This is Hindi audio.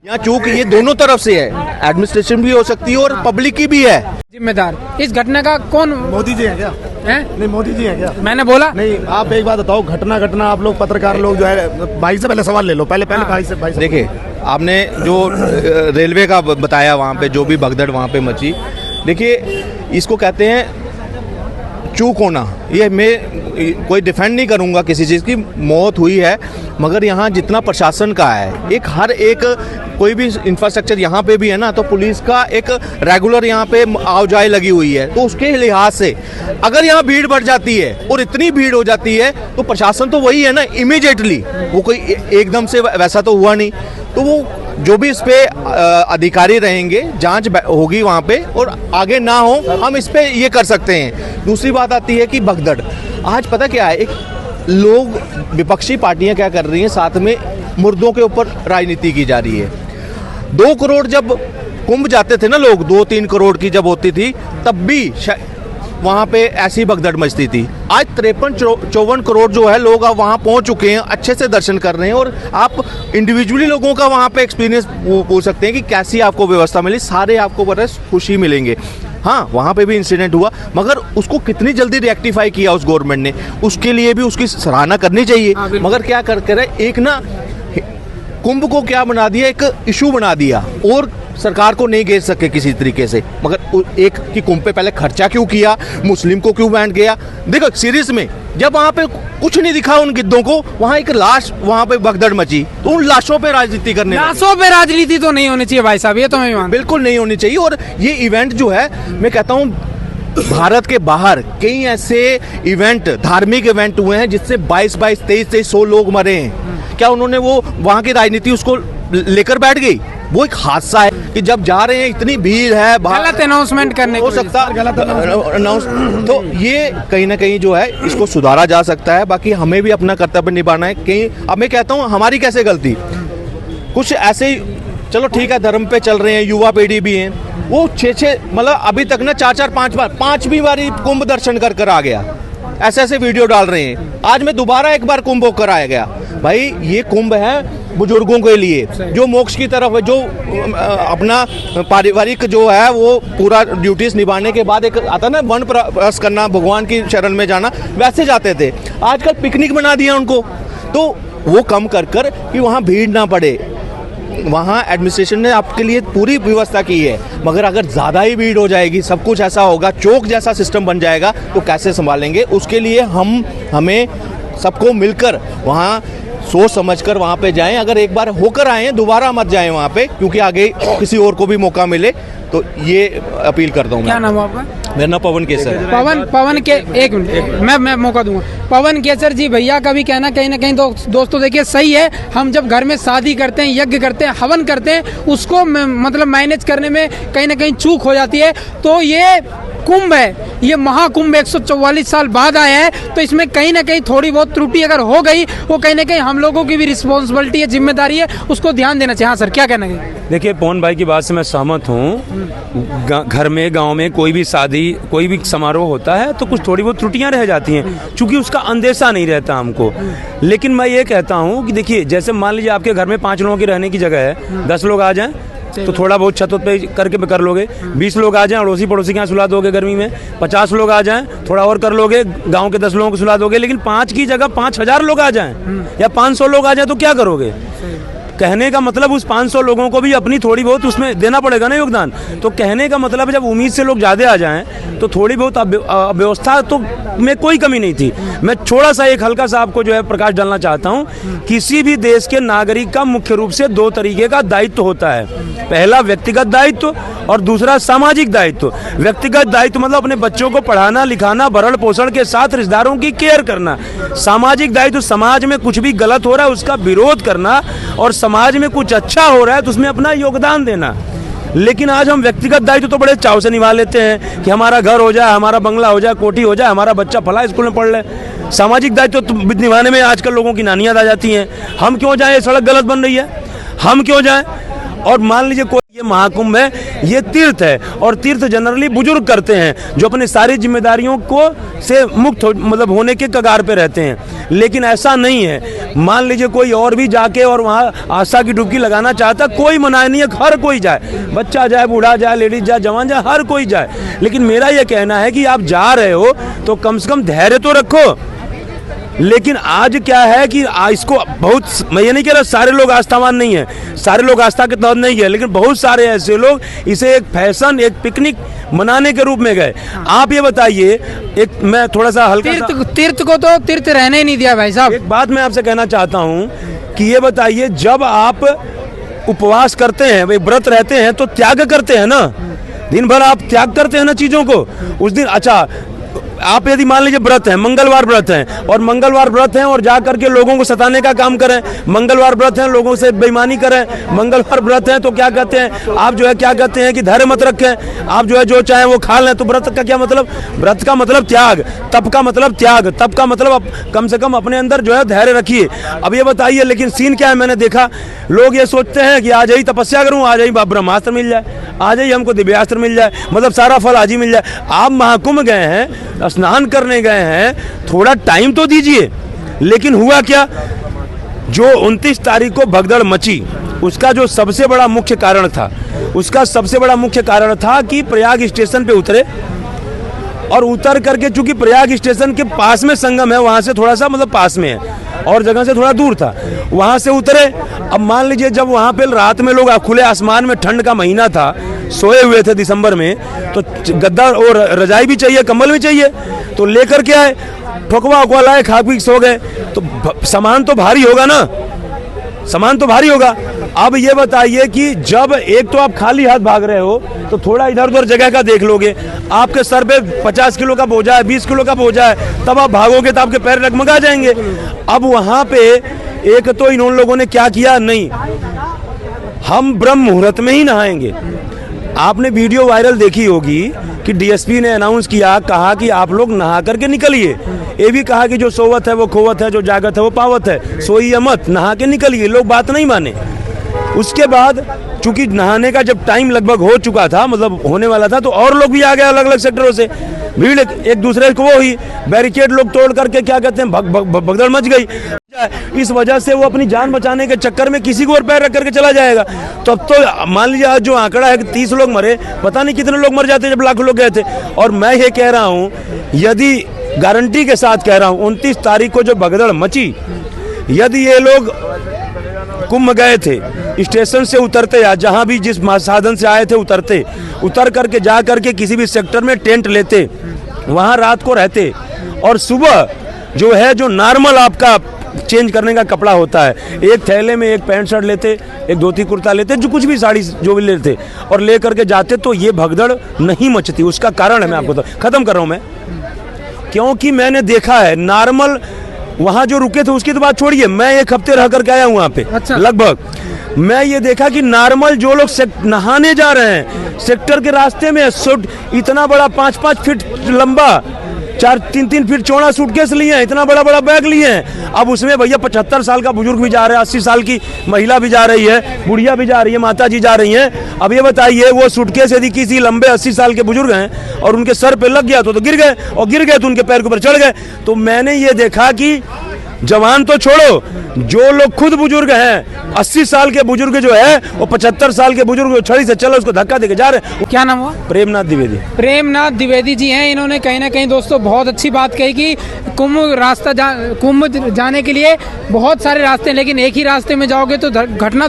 यहाँ चूक ये दोनों तरफ से है, एडमिनिस्ट्रेशन भी हो सकती है और पब्लिक की भी है जिम्मेदार। इस घटना का कौन? मोदी जी हैं क्या? है? नहीं, मोदी जी हैं क्या? मैंने बोला नहीं। आप एक बात बताओ, घटना आप लोग पत्रकार लोग जो है, भाई से पहले सवाल ले लो, पहले भाई से देखिए, आपने जो रेलवे का बताया, वहाँ पे जो भी भगदड़ वहाँ पे मची, देखिए इसको कहते हैं चूक होना। ये मैं कोई डिफेंड नहीं करूँगा किसी चीज़ की, मौत हुई है, मगर यहाँ जितना प्रशासन का है, हर एक कोई भी इंफ्रास्ट्रक्चर यहाँ पे भी है ना, तो पुलिस का एक रेगुलर यहाँ पे आवाजाही लगी हुई है, तो उसके लिहाज से अगर यहाँ भीड़ बढ़ जाती है और इतनी भीड़ हो जाती है तो प्रशासन तो वही है ना, इमीडिएटली, वो कोई एकदम से वैसा तो हुआ नहीं, तो वो जो भी इस पे अधिकारी रहेंगे, जांच होगी वहाँ पे, और आगे ना हो हम इस पे ये कर सकते हैं। दूसरी बात आती है कि भगदड़, आज पता क्या है, एक लोग विपक्षी पार्टियां क्या कर रही हैं, साथ में मुर्दों के ऊपर राजनीति की जा रही है। 2 करोड़ जब कुंभ जाते थे ना लोग, 2-3 करोड़ की जब होती थी, तब भी वहाँ पे ऐसी भगदड़ मचती थी। आज 53-54 करोड़ जो है लोग अब वहाँ पहुँच चुके हैं, अच्छे से दर्शन कर रहे हैं, और आप इंडिविजुअली लोगों का वहाँ पे एक्सपीरियंस पूछ सकते हैं कि कैसी आपको व्यवस्था मिली, सारे आपको बड़े खुशी मिलेंगे। हाँ, वहाँ पे भी इंसिडेंट हुआ, मगर उसको कितनी जल्दी रिएक्टिफाई किया उस गवर्नमेंट ने, उसके लिए भी उसकी सराहना करनी चाहिए। मगर क्या कर एक ना कुंभ को क्या बना दिया, एक इशू बना दिया, और सरकार को नहीं घेर सके किसी तरीके से। मगर एक कि कुंभ पे पहले खर्चा क्यों किया, मुस्लिम को क्यों बैन किया? देखो सीरीज में जब वहाँ पे कुछ नहीं दिखा उन गिद्धों को, वहाँ एक लाश, वहाँ पे भगदड़ मची, तो उन लाशों पे राजनीति करने, लाशों पे राजनीति तो नहीं होनी चाहिए भाई साहब, ये तो मैं मानता हूं। बिल्कुल नहीं होनी चाहिए। और ये इवेंट जो है, मैं कहता हूँ भारत के बाहर कई ऐसे इवेंट, धार्मिक इवेंट हुए हैं जिससे 22-22, 23-23 लोग मरे हैं। क्या उन्होंने वो वहाँ की राजनीति उसको लेकर बैठ गई? वो एक हादसा है कि जब जा रहे हैं, इतनी भीड़ है, गलत अनाउंसमेंट करने हो सकता है, गलत अनाउंस, तो ये कहीं ना कहीं जो है इसको सुधारा जा सकता है। बाकी हमें भी अपना कर्तव्य निभाना है। कहीं अब मैं कहता हूँ हमारी कैसे गलती, कुछ ऐसे ही, चलो ठीक है, धर्म पे चल रहे हैं, युवा पीढ़ी भी है, वो 6 मतलब अभी तक ना 4-4, 5 बार कुंभ दर्शन कर आ गया, ऐसे वीडियो डाल रहे हैं। आज मैं दोबारा एक बार कुंभ होकर आया गया। भाई ये कुंभ है बुजुर्गों के लिए, जो मोक्ष की तरफ है, जो अपना पारिवारिक जो है वो पूरा ड्यूटीज निभाने के बाद एक आता ना वन प्रयास करना, भगवान की शरण में जाना, वैसे जाते थे। आजकल पिकनिक बना दिया उनको, तो वो कम कर कि वहाँ भीड़ ना पड़े। वहाँ एडमिनिस्ट्रेशन ने आपके लिए पूरी व्यवस्था की है, मगर अगर ज़्यादा ही भीड़ हो जाएगी, सब कुछ ऐसा होगा, चौक जैसा सिस्टम बन जाएगा, तो कैसे संभालेंगे? उसके लिए हमें सबको मिलकर वहाँ सोच समझकर वहाँ पे जाएं। अगर एक बार होकर आए हैं, दोबारा मत जाएं वहाँ पे, क्योंकि आगे किसी और को भी मौका मिले। तो ये अपील करता हूँ। क्या नाम है आपका? मेरा नाम पवन केसर। पवन के एक मिनट मैं मौका दूंगा। पवन केसर जी, भैया का भी कहना कहीं ना कहीं दोस्तों देखिए सही है, हम जब घर में शादी करते हैं, यज्ञ करते हैं, हवन करते हैं, उसको मतलब मैनेज करने में कहीं ना कहीं चूक हो जाती है। तो ये कुंभ है, ये महाकुंभ 144 साल बाद आया है, तो इसमें कहीं ना कहीं थोड़ी बहुत त्रुटि अगर हो गई, वो कहीं ना कहीं हम लोगों की भी रिस्पॉन्सिबिलिटी है, जिम्मेदारी है, उसको ध्यान देना चाहिए। हाँ सर, क्या कहना है? देखिए, पवन भाई की बात से मैं सहमत हूँ। घर में, गांव में कोई भी शादी, कोई भी समारोह होता है तो कुछ थोड़ी बहुत त्रुटियां रह जाती हैं, क्योंकि उसका अंदेशा नहीं रहता हमको। लेकिन मैं ये कहता हूँ कि देखिए, जैसे मान लीजिए आपके घर में 5 लोगों की रहने की जगह है, 10 लोग आ जाएं तो थोड़ा बहुत छत पे करके कर लोगे, 20 लोग आ जाएं अड़ोसी पड़ोसी के यहाँ सुला दोगे, गर्मी में 50 लोग आ जाएं थोड़ा और कर लोगे, गांव के 10 लोगों को सुला दोगे। लेकिन 5 की जगह 5000 लोग आ जाएं या 500 लोग आ जाएं तो क्या करोगे? कहने का मतलब उस 500 लोगों को भी अपनी थोड़ी बहुत उसमें देना पड़ेगा ना योगदान। तो कहने का मतलब जब उम्मीद से लोग ज़्यादा आ जाएं तो थोड़ी बहुत व्यवस्था तो में कोई कमी नहीं थी। मैं थोड़ा सा एक हल्का सा आपको जो है प्रकाश डालना चाहता हूं। किसी भी देश के नागरिक का मुख्य रूप से 2 तरीके का दायित्व होता है। पहला व्यक्तिगत दायित्व और दूसरा सामाजिक दायित्व। व्यक्तिगत दायित्व मतलब अपने बच्चों को पढ़ाना लिखाना, भरण पोषण के साथ रिश्तेदारों की केयर करना। सामाजिक दायित्व समाज में कुछ भी गलत हो रहा है उसका विरोध करना, और समाज में कुछ अच्छा हो रहा है तो उसमें अपना योगदान देना। लेकिन आज हम व्यक्तिगत दायित्व तो बड़े चाव से निभा लेते हैं कि हमारा घर हो जाए, हमारा बंगला हो जाए, कोठी हो जाए, हमारा बच्चा फला स्कूल में पढ़ ले। सामाजिक दायित्व तो निभाने में आजकल लोगों की नानी याद आ जाती हैं। हम क्यों जाएं, ये सड़क गलत बन रही है, हम क्यों जाएं? और मान लीजिए कोई ये महाकुंभ है, ये तीर्थ है और तीर्थ जनरली बुजुर्ग करते हैं जो अपनी सारी जिम्मेदारियों को से मुक्त मतलब होने के कगार पे रहते हैं। लेकिन ऐसा नहीं है, मान लीजिए कोई और भी जाके और वहाँ आस्था की डुबकी लगाना चाहता, कोई मनाही नहीं है, हर कोई जाए, बच्चा जाए, बूढ़ा जाए, लेडीज जाए, जवान जाए, हर कोई जाए। लेकिन मेरा ये कहना है कि आप जा रहे हो तो कम से कम धैर्य तो रखो। लेकिन आज क्या है कि इसको बहुत, मैं ये नहीं कह रहा सारे लोग आस्थावान नहीं है, सारे लोग आस्था के तहत नहीं है, लेकिन बहुत सारे ऐसे लोग इसे एक फैशन, एक पिकनिक मनाने के रूप में गए। आप ये बताइए, एक मैं थोड़ा सा हल्का तीर्थ को तो तीर्थ रहने ही नहीं दिया भाई साहब। एक बात मैं आपसे कहना चाहता हूँ कि ये बताइए, जब आप उपवास करते हैं, भाई व्रत रहते हैं, तो त्याग करते हैं ना, दिन भर आप त्याग करते हैं ना चीजों को। उस दिन अच्छा, आप यदि मान लीजिए व्रत है, मंगलवार व्रत है और मंगलवार व्रत है और जा करके लोगों को सताने का काम करें, मंगलवार व्रत है लोगों से बेईमानी करें, मंगलवार व्रत है तो क्या कहते हैं आप, जो है क्या कहते हैं कि धैर्य मत रखें, आप जो है जो चाहे वो खा लें। तो व्रत का क्या मतलब? व्रत का मतलब त्याग, तप का मतलब त्याग, तप का मतलब कम से कम अपने अंदर जो है धैर्य रखिए। अब ये बताइए, लेकिन सीन क्या है, मैंने देखा लोग ये सोचते हैं कि आज ही तपस्या करूं, आज ही ब्रह्मास्त्र मिल जाए, आज ही हमको दिव्यास्त्र मिल जाए, मतलब सारा फल आज ही मिल जाए। आप महाकुंभ गए हैं, स्नान करने गए हैं, थोड़ा टाइम तो दीजिए। लेकिन हुआ क्या, जो 29 तारीख को भगदड़ मची, उसका जो सबसे बड़ा मुख्य कारण था, उसका सबसे बड़ा मुख्य कारण था कि प्रयाग स्टेशन पे उतरे और उतर करके, चूंकि प्रयाग स्टेशन के पास में संगम है, वहां से थोड़ा सा मतलब पास में है और जगह से थोड़ा दूर था, वहां से उतरे। अब मान लीजिए जब वहां पे रात में लोग खुले आसमान में, ठंड का महीना था, सोए हुए थे दिसंबर में, तो गद्दा और रजाई भी चाहिए, कंबल भी चाहिए, तो लेकर के आए, ठोकवा उकवा लाए, खा पी सो गए। तो सामान तो भारी होगा ना, सामान तो भारी होगा। अब ये बताइए कि जब एक तो आप खाली हाथ भाग रहे हो, तो थोड़ा इधर उधर जगह का देख लोगे, आपके सर पे 50 किलो का बोझा है, 20 किलो का बोझा है, तब आप भागोगे तो आपके पैर डगमगा जाएंगे। अब वहां पे एक तो इन लोगों ने क्या किया, नहीं हम ब्रह्म मुहूर्त में ही नहाएंगे। आपने वीडियो वायरल देखी होगी कि डीएसपी ने अनाउंस किया, कहा कि आप लोग नहा करके निकलिए। ये भी कहा कि जो सोवत है वो खोवत है, जो जागत है वो पावत है, सोइए मत, नहा के निकलिए। लोग बात नहीं माने। उसके बाद चूंकि नहाने का जब टाइम लगभग हो चुका था, मतलब होने वाला था, तो और लोग भी आ गए अलग अलग सेक्टरों से, भीड़ एक दूसरे को वो हुई, बैरिकेड लोग तोड़ करके क्या कहते हैं भगदड़ मच गई। इस वजह से वो अपनी जान बचाने के चक्कर में किसी को और पैर रख करके चला जाएगा। तो अब तो मान लीजिए आज जो आंकड़ा है कि 30 लोग मरे, पता नहीं कितने लोग मर जाते जब लाखों लोग गए थे। और मैं ये कह रहा हूँ, यदि गारंटी के साथ कह रहा हूँ, 29 तारीख को जो भगदड़ मची, यदि ये लोग कुंभ गए थे, स्टेशन से उतरते या जहां भी जिस साधन से आए थे उतरते, उतर करके जा करके किसी भी सेक्टर में टेंट लेते, वहां रात को रहते और सुबह जो है जो नॉर्मल आपका चेंज करने का कपड़ा होता है, एक थैले में एक पैंट शर्ट लेते, एक धोती कुर्ता लेते, जो कुछ भी साड़ी जो भी लेते और ले करके जाते, तो ये भगदड़ नहीं मचती। उसका कारण है, मैं आपको खत्म कर रहा हूं मैं, क्योंकि मैंने देखा है नॉर्मल वहां जो रुके थे उसकी तो बात छोड़िए, मैं 1 हफ्ते रह करके आया हूं वहां पे। अच्छा। लगभग मैं ये देखा कि नॉर्मल जो लोग नहाने जा रहे हैं, सेक्टर के रास्ते में इतना बड़ा 5-5 फीट लंबा, 3-3 फीट चौड़ा सूटकेस लिए हैं, इतना बड़ा बड़ा बैग लिए हैं। अब उसमें भैया 75 साल का बुजुर्ग भी जा रहा है, 80 साल की महिला भी जा रही है, बुढ़िया भी जा रही है, माता जी जा रही हैं। अब ये बताइए, वो सूटकेस यदि किसी लंबे 80 साल के बुजुर्ग हैं और उनके सर पे लग गया तो गिर गए, और गिर गए तो उनके पैर के ऊपर चढ़ गए। तो मैंने ये देखा कि जवान तो छोड़ो, जो लोग खुद बुजुर्ग हैं, 80 साल के बुजुर्ग जो है, वो 75 साल के बुजुर्ग जो छड़ी से चलो उसको धक्का देके जा रहे हैं। क्या नाम हुआ? प्रेमनाथ द्विवेदी। प्रेमनाथ द्विवेदी जी हैं। इन्होंने कहीं ना कहीं दोस्तों बहुत अच्छी बात कही कि कुंभ जाने के लिए बहुत सारे रास्ते हैं, लेकिन एक ही रास्ते में जाओगे तो घटना